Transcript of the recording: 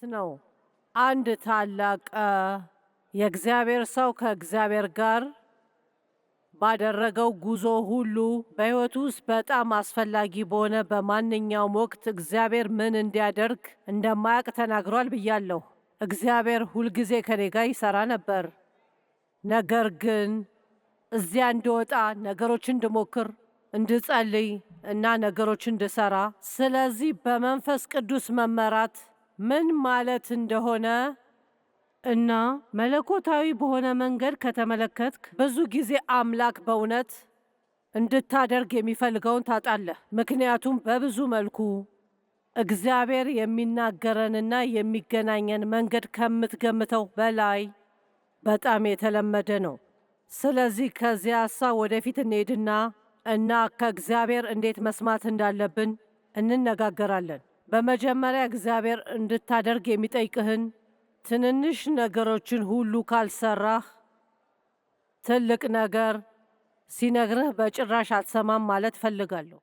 ማለት ነው። አንድ ታላቅ የእግዚአብሔር ሰው ከእግዚአብሔር ጋር ባደረገው ጉዞ ሁሉ በሕይወቱ ውስጥ በጣም አስፈላጊ በሆነ በማንኛውም ወቅት እግዚአብሔር ምን እንዲያደርግ እንደማያውቅ ተናግሯል ብያለሁ። እግዚአብሔር ሁልጊዜ ከኔ ጋር ይሰራ ነበር። ነገር ግን እዚያ እንድወጣ፣ ነገሮችን እንድሞክር፣ እንድጸልይ እና ነገሮች እንድሰራ፣ ስለዚህ በመንፈስ ቅዱስ መመራት ምን ማለት እንደሆነ እና መለኮታዊ በሆነ መንገድ ከተመለከትክ ብዙ ጊዜ አምላክ በእውነት እንድታደርግ የሚፈልገውን ታጣለህ። ምክንያቱም በብዙ መልኩ እግዚአብሔር የሚናገረንና የሚገናኘን መንገድ ከምትገምተው በላይ በጣም የተለመደ ነው። ስለዚህ ከዚያ ሀሳብ ወደፊት እንሄድና ከእግዚአብሔር እንዴት መስማት እንዳለብን እንነጋገራለን። በመጀመሪያ እግዚአብሔር እንድታደርግ የሚጠይቅህን ትንንሽ ነገሮችን ሁሉ ካልሰራህ ትልቅ ነገር ሲነግርህ በጭራሽ አትሰማም ማለት ፈልጋለሁ።